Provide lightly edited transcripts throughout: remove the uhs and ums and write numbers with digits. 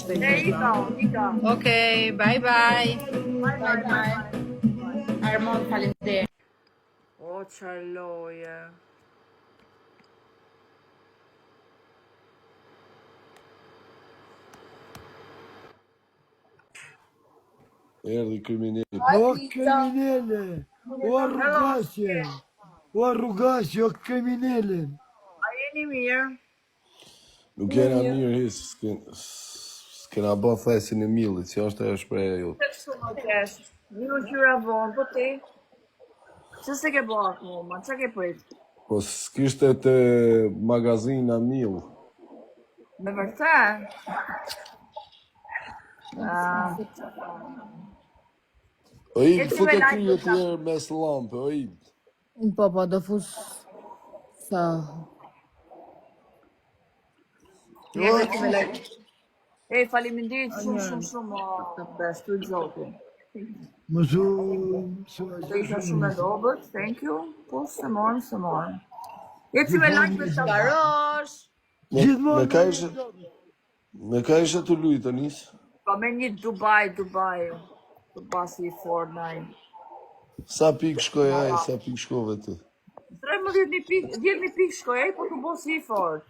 Ika. Okej, bye bye. Bye. Armand, faleminderit. O, çarloje. Erdi kriminali. O criminele! O arrugaçe! O arrugaçe, o criminele! A jeni mirë? Nuk jena mirë his, s'kena bë thesin e millit, që është ajo shpreha jote. Të kështu më kesh. Një qyra vonë, po ti? Që se ke bërë akoma, ma, që ke prit? Po s'kishte të magazina mill. Me vërtet? O i fute krye tjerë mes lampe, o i. Po, do fus sa. Ej, faleminderit shumë të bestu të zotin. Më su... Të isha shumë e dobët, thank you. Po, se morën. Jeci me like me të garosh. Me ka ishe të lujtë, Anis? Pa me një Dubai. Të basi i Fortnite. Sa pikë shkoj aj, sa pikë shkove ti? 10.000 pikë shkoj aj, po të basi i Fort.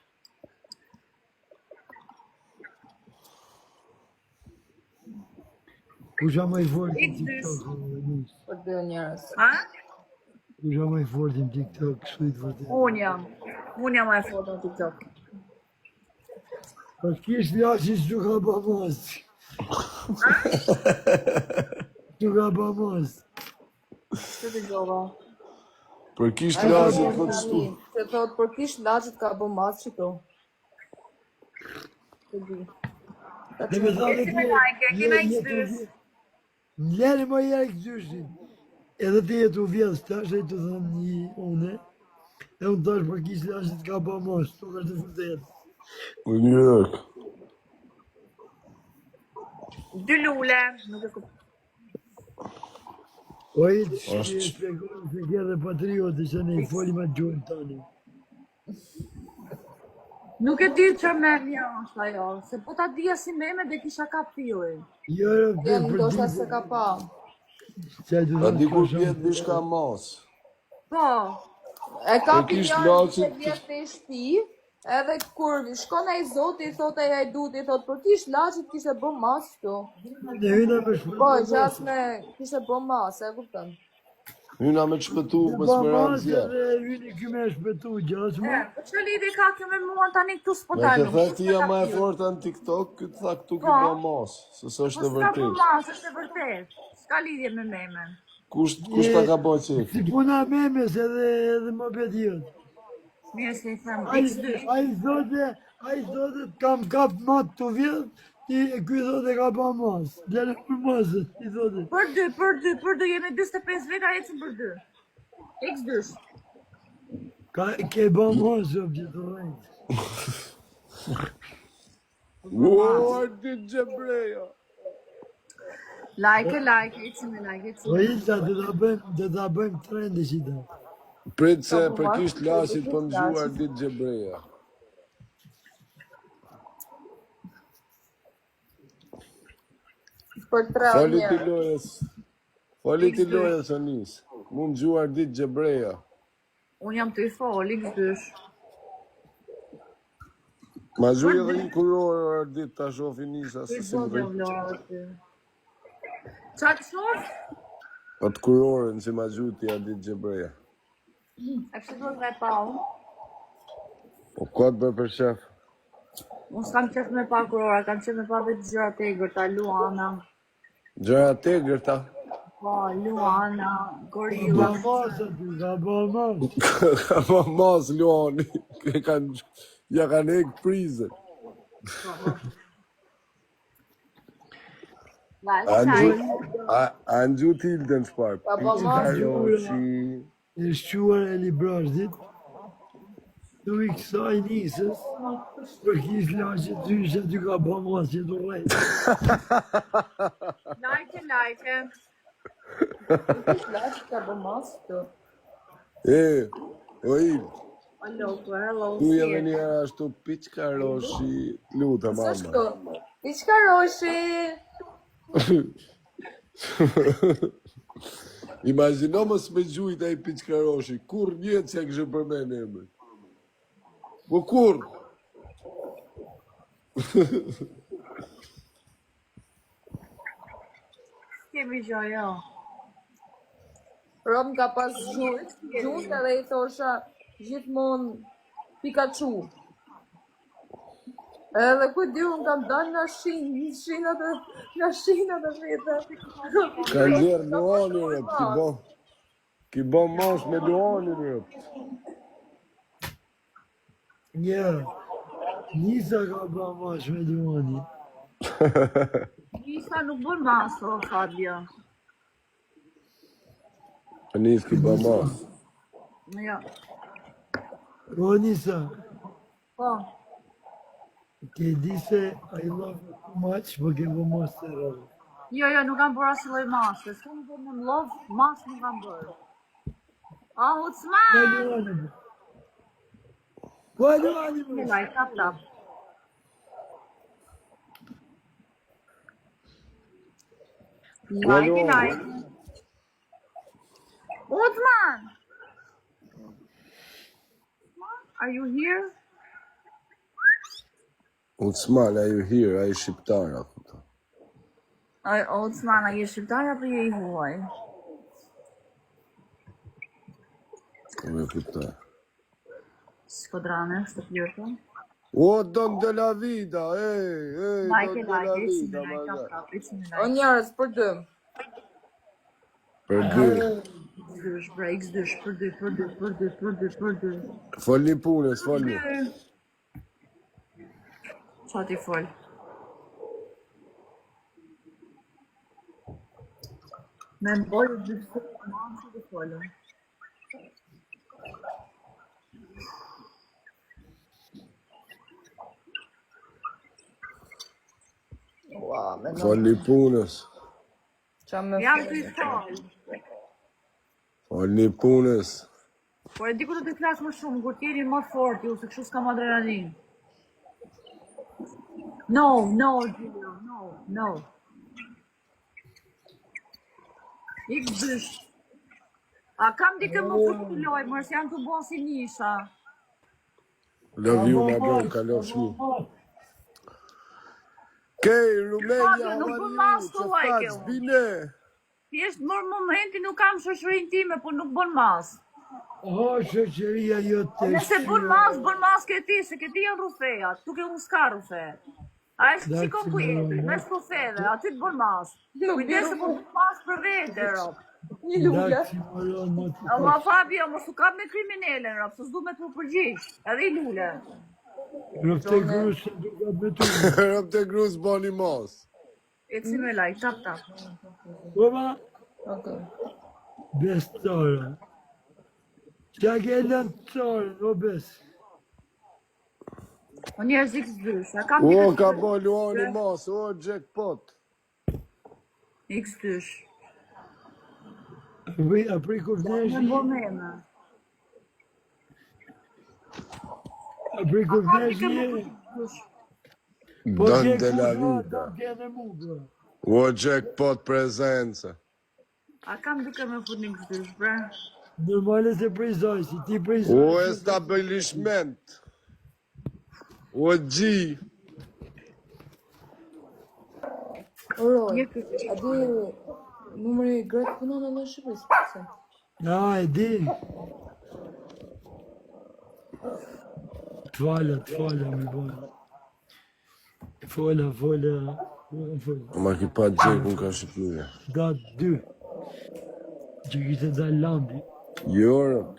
Kusha më i fort në TikTok, Anis? Për dy njerëz. Ha? Kusha më i fort në TikTok, shkujt vërtet. Unë jam e fort në TikTok. Po kish lasi që ka ba mos. Që ka ba mos. Që të gjova? Për kisht lasit të shtu. Se thot, për kish lacit ka bë mas që to. Të di. Dhe me thane Jeci me like, kena i qdysh. Njerë më jere këgjyshin. Edhe të jetu vjedhë, tash e të thëmë një une. E unë tash për kish lasit ka ba mos, të kështë të vërtet. Në një rëk. 2 lule, nuk e kuptoj. O i të shpjegohën se kje dhe patriotë që ne i folim atë gjojnë tani. Nuk e di që me një është ajo, se po ta dija si meme dhe kisha kap fillin. Jo, Ndoshta se ka pa. A dikur vjetë dishka mas. Po, E ka E kish pijani lacit që vjetë të shpi, edhe kur shkon e i zoti, i thot e ja i duti, i thot, për kish lacit kishe bë mas këtu. Ne hyna me shpëtu. Po, gjas me kishe bë mas, e kuptën. Hyna me të shpëtu për Ba smeran mas zjerë. edhe hyni këme shpëtu, gjas më. po që lidhi ka kjo me mua tani këtu s'po Me dalë. të thë ti jam ma e forta në TikTok, këtë tha këtu ki bë mas, se së është e Po s'ka vërtet. mas, është e vërtet. S'ka lidhje me memen. Kush ta ka bë qefi? Si puna memes edhe më bediot. Mirë se i them, A i thote kam kap mat të vjetë, ky thote ka pa mas. Dere për masët, i thote. Për dy, jemi 25 veta, ecim për 2. X2. Ke ba mas, o që të rejtë. Ua, ti gjebreja. Like, ecim me like, O ecim. Ilta, dhe ta bëjmë trendi që ta. Prit se për kisht lasit për më gjuar ditë gjebreja. Për 3 Fali ti njerëz. lojës. Fali ti lojës, Anis. Mu më gjuar ditë gjebreja. Unë jam të i fol, X2. Ma gjuj edhe një kurorë ditë ta shofi Nisa se si më rritë. Qa të shof? Atë kurorën që ma gjuj tja ditë gjebreja. E pështë duhet me pa unë? Po këtë bërë për shef? Unë s'kam qef me pa kurora, kam qef me pa vetë gjëra tegërta, Luana. Gjëra tegërta. Po, Luana, Ka Gorilla. ba mas, ka ba mas. Ka ma mas Luani. Ja kanë hek prizën. A në gjutë Hildën shpar. Ka ba Piqi mas Karoshi. E shquar e librashtit. Tu i kësaj nisës, për kish laqe ty që ty ka ba mas që të rejtë. Like. Kish lacit ka bë mas këtu. Oj, Hello, tu edhe një ashtu Piqi Karoshi, luta Sa mama. shko? Piçka roshi. Imagjino mos me gjujt ai piçkaroshi, kur njët që kështë përmen emrin. Po kur? Kemi gjoja. Rom ka pas gjut edhe i thosha gjithmonë Pikachu. Edhe ku di unë kam dalë nga shinat e vete. Ka njerë Luani rëp, ki bo mas me Luani rëp. Ja, Nisa ka ba mash me Luani. Nisa nuk bën mas, o Fabio. Nis ki bo mas. Jo. O Nisa, Po. ke di se I love you too much, po ke bo mas të rrë. Jo, nuk kam bërë asë lloj masë. S'kam bërë në love, mas nuk kam bërë. Ah, Po Ucman! Luani, po Luani, Me like, tap. Like. Ucman! Are you here? Ucman, are you here? A i shqiptara. Ucman, a je shqiptar apo je i huaj? Me kuptar. Shkodrane, së pjërto. O, Don de la Vida, Don Like, de la Vida, tap, it's me O like. njerës për dëm. Për dy. Xdysh, break, xdysh, për dy. Folni punës, folni. Qa ti fol? Me mbojë dy fol, që ti folën. Ua, me në. Folni punës. Qa me Jam të i fol. Folni punës. Po e di ku do të flas më shumë, kur t'jeni më fort ju, se kështu s'kam adrenalin. No, Giulio, no. Ik dysh. A kam dikë më fut të loj, mërës janë të bon si nisha. Love you, my bro, ka love you. Kej, Rumenia, Nuk how bën are mas you? të Që like fac, unë. bine? Thjesht mërë momenti nuk kam shoqërinë time, po nuk bën mas. O, shoqëria jote të Nëse bën mas ke ti, se ke ti janë rufeja, tu ke unë s'ka rufe. A e shikon ku jeti, mes rufeve, aty të bën mas. Kujdesë po bën mas për vete, rop. një lule. Dakë si moron më të Ma Fabio, mos u kap me kriminelen, rop, se s'du me të përgjigj, edhe i lule. rëf të grusë duka me të Rëp të grus boni mos. E si me laj, tap. Baba, Okay. bestara. Qa ke lënë të qarën, o bes. O njerëz x dysh, a kam O, dikë ka bo Luani mos, o, jackpot. x dysh. A prej kur Me neshi, bo meme. a prej kur Kam dikë neshi më e. dysh. Po Don ke de la kur Vida. do kene mu, bro. O, jackpot prezenca. A kam dikë me fut një x dysh, bre. Normale se prej zaj, si ti prej zaj. O, establishment. O, gji. Oroj, Një a di numëri i gretë punon edhe në Shqipërisë? Pse? A, e di. T'fala, mi bojë. Fola. Ma ki pa gjekun ka Shqipëria. Da 2. Që kishte dalë lambi. Europe.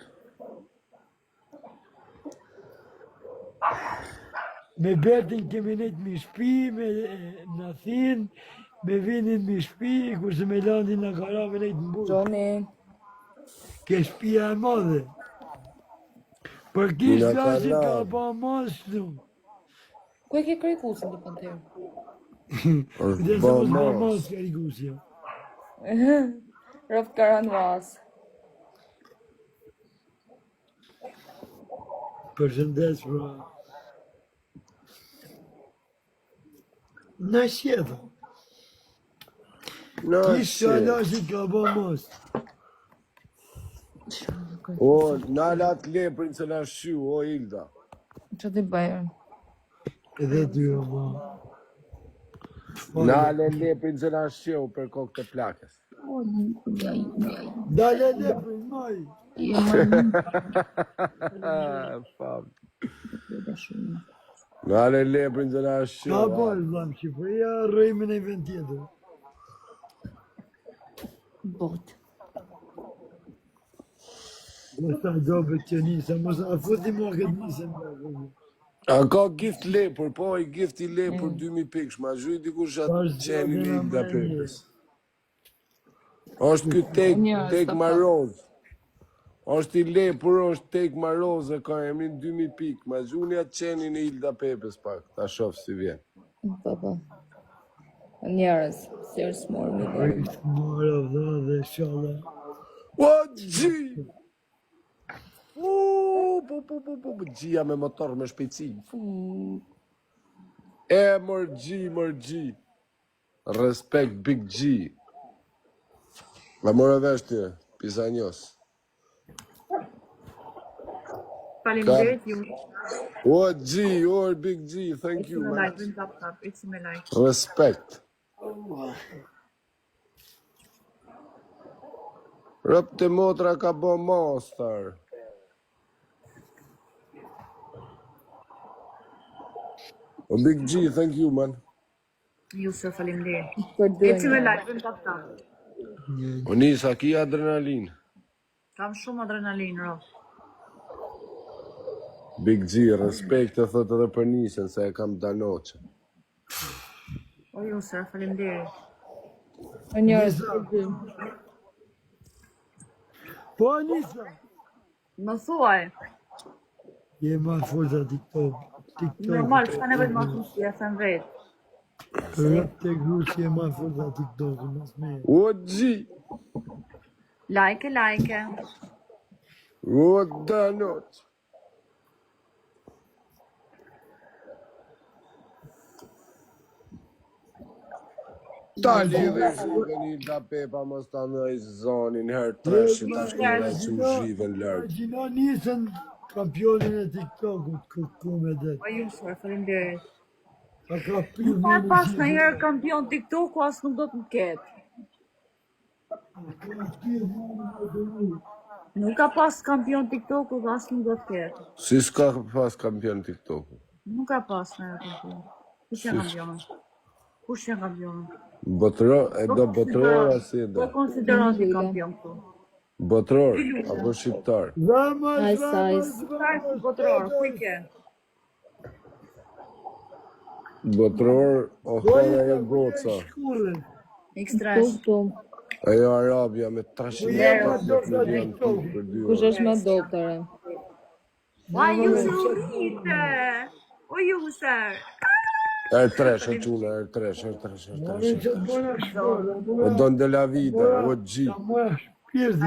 Me Bertin kemi nejtë mi shpi, në Athinë, me vinin mi shpi, kurse me Landi në Karave nejtë në burë. Gjoni, Ke shpia e madhe. Për kishë Mina lashe ka Karave. pa masë. ku e ke krejkusën të panterë? Dhe se Ba mos ma mos. masë ka rikusja. Rëf Karanvas. Përshëndes, pra. Në shjetë. No Kishë shit. alashit ka bo mos. O, nalat leprin se na shyu, o Ilda. Që t'i bëjë? Edhe ty o ma. Nale leprin se na shyu për kokë të plakës. Dale leprin, maj. Fam. Nale leprin se na shyu. Ka bërë, vlam, Shqipëria, rrejme në vend tjetër. Bot. Mos do bëtë që njëse, mos a futi mua këtë njëse më. A ka gift lepur, po i gift i lepur 2000 piksh, ma zhuj dikush atë qenin i Ilda Pepës. Është ky Take My Rose. Është i lepur, është Take My Rose, e ka emrin 2000 pik, ma zhuni atë qenin i Ilda Pepës pak, ta shof si vjen. Po. Njerës, si është morë me dhe. Ishtë mora dhe dhe shala. O, gji! Gjia me motor me shpejtësi. E, mër gji. Respekt, big G. Ma mora vesh të, pisa njës. Faleminderit ju. O, G, o, big G, thank you, Me man. like, bring up, it's me like. Respekt. Rëp të motra ka bo monster. O, big G, thank you, man. Ju se faleminderit. Për It's me dënjë. like, bring up. O, nisa, ki adrenalin. Kam shumë adrenalinë, ro. Big G, respekt e thot edhe për nisën, se e kam danoqe. O ju se faleminderit. Njerës, për dënjë. Po, Anisa! Më thuaj, Je ma forza TikTok. normal, s'ka nevojë më thuaj, ja them vetë. Rëp të grush je ma forza TikTok. Mas me. O, G, Like. o, danoqe. Ta lidhe zhivën Ilda Pepa, mos ta në i zonin, herë treshit, ta shkëllë që më zhivën lërë. Gjina nisën kampionin e TikTokut kume dhe. O ju se faleminderit. A ka pirë Pa pas në herë kampion TikToku, as nuk do të më ketë. Nuk ka pas kampion TikToku, as nuk do të ketë. Si s'ka pas kampion TikToku? Nuk ka pas në herë kampion. Kush janë kampionët? Kush janë kampionët? Botror, e do botror asi e Do do? konsiderohet si kampion këtu. Botror, apo shqiptar? Sajs. Botror, ku i ke? Botror, o hore e goca. X3. Ajo Arabia me 300 milion pikë për 2 Kush orë. është me doktore? Ua, ju se u rrite! O ju se! R3, e quna, R3. O Don de la Vida, o G.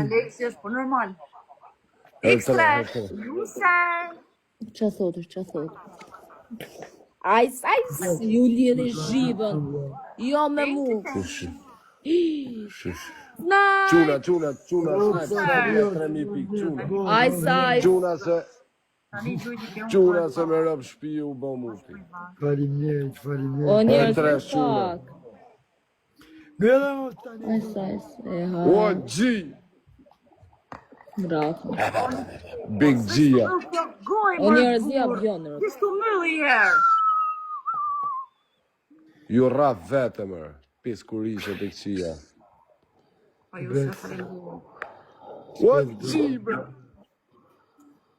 Aleksi është po normal. R3, X3, ju se! Qa thotë? Ajs, ju lidhe zhivën. Jo me mu. Quna, sniper, 3000 pikë, quna. Ajs. Tani gjujti ke unë. Quna se me rëp shpi u bo muti. Faleminderit. O njerës tre në shuna. pak. Gjela mo tani. Ajs. E ha. O G, Bravo. Big G-ja. O njerës ja bjonër. Kishtu mylli herë. Ju rap vete mërë, pis kur ishe të këqia. O ju se faleminderit. O G, bro.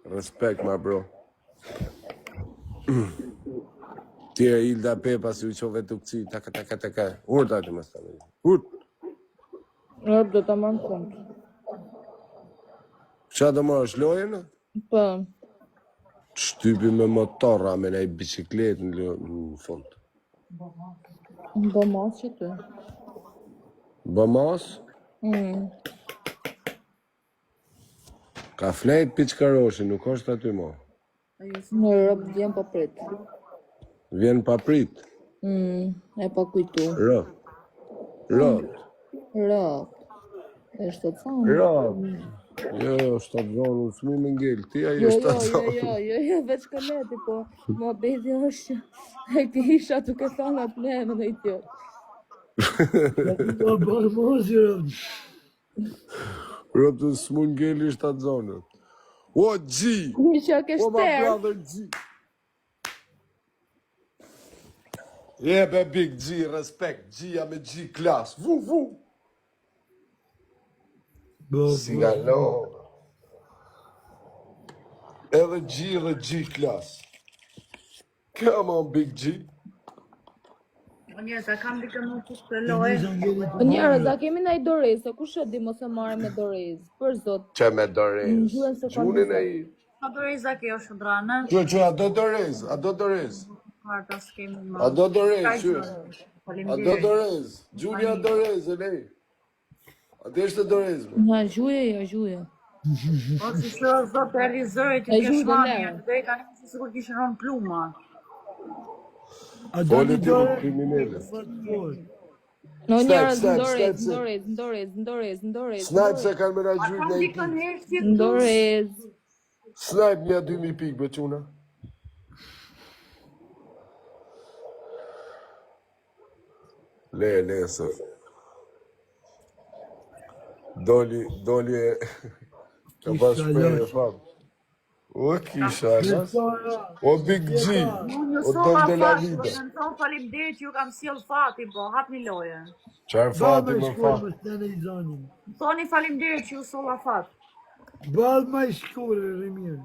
Respekt, ma bro. Tje Ilda Pepa si u qove të këqi, taka. Urta të më stane. Orë do të marrë kont. Qa do më është lojën? Po. Shtypi me motorra, me nej biciklet në fund. Bo mas që të. Bëmas? Ka flejt piçkaroshi, nuk është aty mo. Në rëbë vjen pa prit. Vjen pa prit. E pa kujtu. Rot. Është të thonë. Rot. Jo, shtatë zonë, s'mu më ngell, ti ajo shtatë zonë. Jo, veç këlleti, po më bedi është e ti isha duke thonë atë ne më dhe i tjërë. Po bërë mos i rëmë. Rot, s'mu ngell i shtatë zonë. O, G! Nisha ke O, my shterë. brother G! Jebe big G, respekt, G jam e G klas, vu! Si galo. Edhe G dhe G klas. Come on, big G. Njerëz, a kam dikë më të lojë? Njerëz, a kemi na i Dorez, se kush e di mos e marrë me Dorez, për zot. Që me Dorez. Gjuhen se ka Gjunin e i. Ka Doreza ke o shodranë? Që, a do Dorez, a do Dorez. Harta s'kemi më. A do Dorez, që. A do Faleminderit. Dorez. Gjuni a Dorez, e lej. A dhe ishte Dorez, me. Na zhuje. Po si shë zot e rizërit E të zhujtë keshmani, lërë. dhe i tani si sigur kishin rënë pluma. A do Fole një ti dorë? me kriminele. No njerëz, Snap, Dorez. Snipe se kanë me na A gjujt kam në i dikën pik. herë si këtu? Dorez. Snipe një 2000 pik, bequna. Le, së. Doli e... Ka pas shprej e fam. O, kisha, nas. O, Big G. O, Don de la Vida. Më thonë faleminderit ju kam sjell fati, po hap një loje. Qarë Ba fati me më shkuar fam. më stene i zonin. Thoni faleminderit ju solla fat. Bal me shkuar e rëmirë.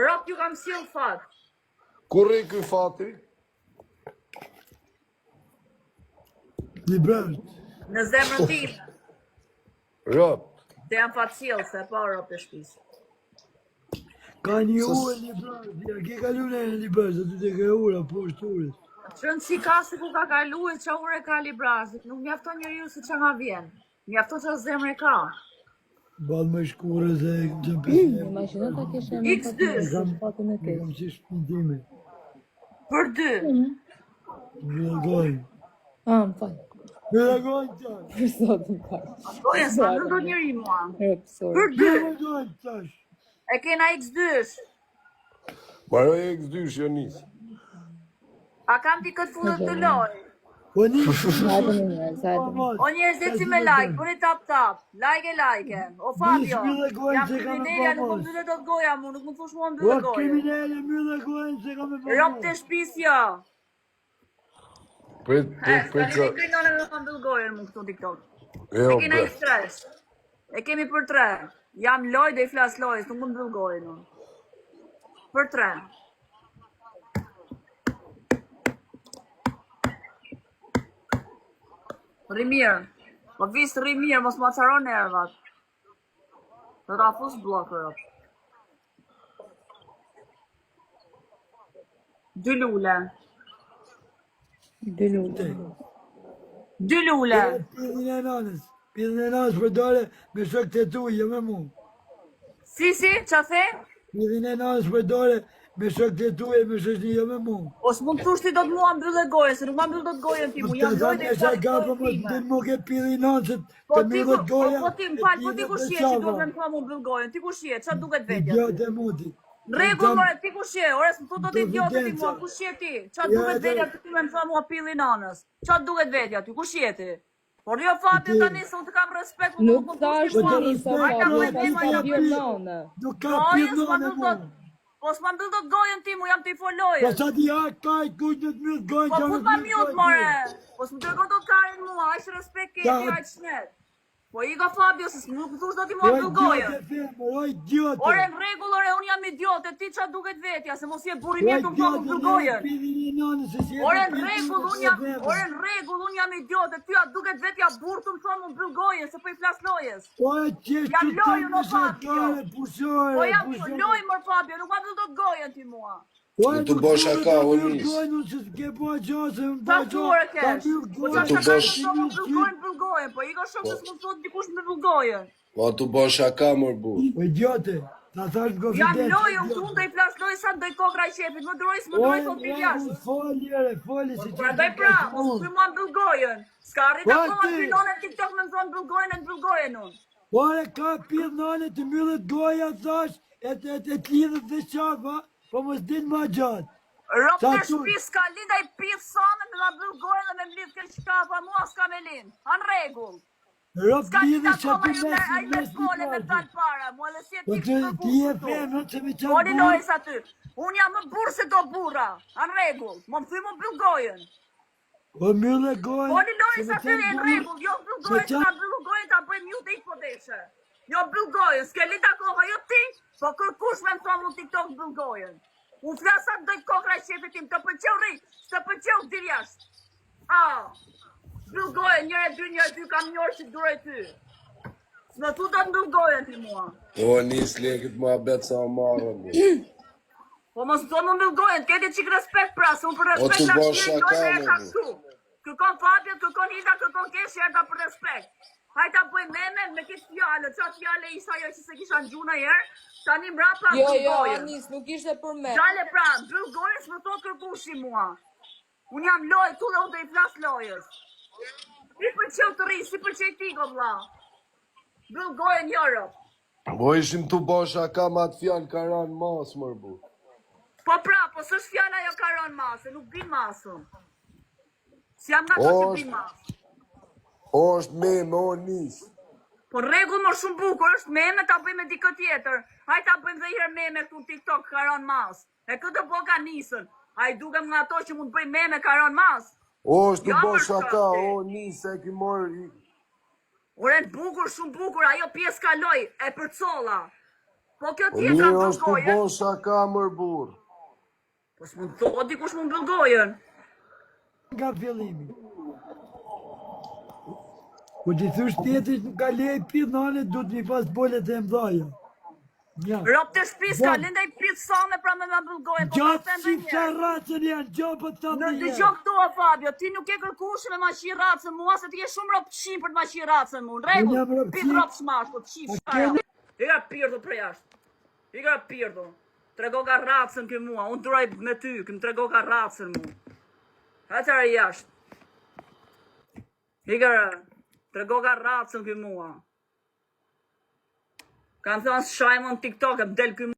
Rop ju kam sjell fat. Kur e ky fati? Libert. Në zemrën time. Rop. Dhe jam fat sjell se pa rop të shtëpisë. Ka një ure Libert. Ja ke kalu në Libert, se ty të ke ura, po është ure. Qënë si ka se ku ka kalu e qa ure ka librazit, nuk mjafton njeriu se që nga vjen. Mjafton që zemre ka. Bal me shkuar e se që pësë. Imagjinata kishe në X2. fatin e Në keq. kam që shpëndime. Për 2. Më lagojnë. Më fal. Me lagojnë të. Për zot më fal. Po e s'ma në do njeri mua. Sorry. Për Me 2. lagojnë tash. E kena X2. Maroj e X2 shë njësë. A kam ti këtë fullët të loj. Po një Hajde në njerëz, hajde. O njerëz dhe si me like, bëni tap. Like. O Fabio. Mille gojnë Jam se ka me kriminelja, nuk më pomosh. mbyllet do të goja mu, nuk më thush mua O mbyllet goja. kriminele, me lagojnë se ka me Rop të shpisja. Prit Ska që... një kriminale dhe kam mbyll gojën mu këtu TikTok. Jo, E kena bre. X3. E kemi për 3. Jam loj dhe i flas lojës, nuk më mbyll gojën unë. Për 3. Rimir. Po vis Rimir, mos ma qaron nervat. Do ta fus blokër. 2 lule. 2 lule. Pidhin e nanës. Pidhin e nanës për dole me shok të tu, jo me mu. Si, qa the? Pidhin e nanës për dole me shok të tu e me shoshni, jo me mu. O s'mund të thush ti do të mua mbyllë gojën, se nuk ma mbyllë do të gojën ti mu, jam loj dhe i sa flas ka për më gojën të time. më ke pidhin nanës Po të ti më ku, dhe goja. po ti m'fal, po ti ku shje që duhet me më thua mu mbyll gojën, ti ku shje, qa duket vetja? Idiot e muti. Rregull, more, ti ku shje, ore s'më thot do t'i idiotë ti mua, ku shje ti? Qa duket vetja të ti me më thua mua pilli nanës? Qa duket vetja ty, ku shje ti? Por jo Fabio tani se unë të kam respekt, po Nuk më thash thush tani mua. sa Hajta Fabio, më ta tema s'ka ja bjerë nane. Nuk ka Po, pidhin s'ma nanë mbyll mu. Po s'ma mbyll dot gojën ti mu, jam t'i Po folojën. sa ti ha kaj kujt në të mjët gojnë Po që fut ma mjut, more. Po s'më dërgo do t'karin mua, aq respekt ke ti, aq shnet. Po i ka Fabio, se s'më nuk thush do t'i mua mbyll gojën. O idiot e Ore, në rregull, ore, unë jam idiot, e ti qa duket vetja, se mos je buri mjetë më thonë më mbyll gojën. Ore, në rregull, unë jam idiot, e ty a duket vetja burë të më thonë më mbyll gojën, se po i flas lojës. Jam lojën, o Fabio. Po jam lojë mër Fabio, nuk ma mbyll do të gojën ti mua. Në të bo shaka, o njës. Sa fure kesh? Po qa Tu shaka bosh- të thonë më mbyll gojën, po i ka shok se s'më thot dikush më mbyll gojën. Po të bo shaka, mër bu. O idiote, Ta thash në Jam konfidencë. loj, unë të unë do i flas loj sa do i kokra i qepit, më duroj s'më duroj të t'i jashtë. Foli si Pra doj pra, mos të mua bëllgojen. S'ka rrit akoma ti? filone TikTok me më thonë bëllgojen e të bëllgojen unë. Ore ka pidh nane të myllet goja thash, e të lidhët dhe qafa, po mos din ma gjatë. Rop Sa në tu- shpi s'ka linda i pithë sane me nga bëllgojen dhe me më lidhë kërë shkafa, mua s'ka me lind. Anë regull. Rop S'ka lidhë linda që akoma ti ju a i me mes t'kole me një t'an para, mua dhe si e Po ti ti këtë je këtu. femë që me Moni qanë lojës aty. Unë jam më burë se do burra. Anë regull. Më më thuj më bëllgojen. Po myllet goja. Moni lojës aty e në regull. Jo bëllgojen, Se s'ka bëllgojen ta bëjmë ju dhe i podeshe. Jo bëllgojen, s'ke linda koha, jo ti, po kërkush me më thonë në TikTok bëllgojen. Unë flasat dojtë kokra i qefet tim, të pëlqeu rri, të pëlqeu dirjasht. Bëllgojen, njëre dy, kam njërë që duroj ty. S'me thu do të bëllgojen ti mua. O, nis lekët ma betë sa marrën. Po mos do më bëllgojen, keti qik respekt pra, se unë për O, respekt të ta bësh shkjej shaka, njërë e me ka bu. kështu. Kërkon Fabio, kërkon Ida, kërkon Keshi, e ta për respekt. Hajta bëj meme me këtë fjallë, qatë fjallë e isa jo që se kisha në gjuna herë, tani mrapa Jo, bëllgojen. Anis, nuk ishte për me. Gjale pra, bëllgojen s'më thot kërkushi mua. Unë jam loj, tu dhe unë dhe i flas lojës. Si përqeu të ri, si përqej ti, go vla. Bëllgojen njërë. Po ishim të bosh shaka ma të fjallë ka ranë mas, mërë bu. Po pra, po s'është fjalla jo ka rënë masë, nuk bin masën. Si jam nga to që bin masë. O, është me o nis. Po regull më shumë bukur, është meme ta bëjmë me dikë tjetër. Haj ta bëjmë dhe i herë meme këtu në TikTok, ka rënë masë. E këtë po ka nisën. Haj dukem nga to që mund bëjmë meme ka rënë masë. O, është të Ja, bosh për shaka, shkak, o nis, e ki morë. Ore bukur, shumë bukur, ajo pjesë kaloj, e përcolla. Po kjo O, tjetra mirë është të bëllgojen. bosh shaka, mërë burë. Po s'mund thot dikush mund bëllgojen. Nga fillimi. Po ti thush tjetërisht nuk ka lej pidh nane, du të mi pas bolet e mdhaja. Ja. Rop të shpis ka, Gjatë- linda i pitë sane pra me nga bëllgojen. Po Gjatë ta si them që njerë. racën janë, gjopët të Në të dy gjo këtu o Fabio, ti nuk e kërkush me ma qi racën mua, se ti je shumë rop të shim për të ma qi racën mu. Në Unë jam regull, rop pit qim. rop shmash, po të qif shkara. I ka pirdo për jashtë. I ka pirdo. Trego ka racën kë mua, unë duraj me ty, këm trego ka racën mu. Hajtare jashtë. I ka trego ka racën kë mua. Kam thënë shajmon TikTok, e del kë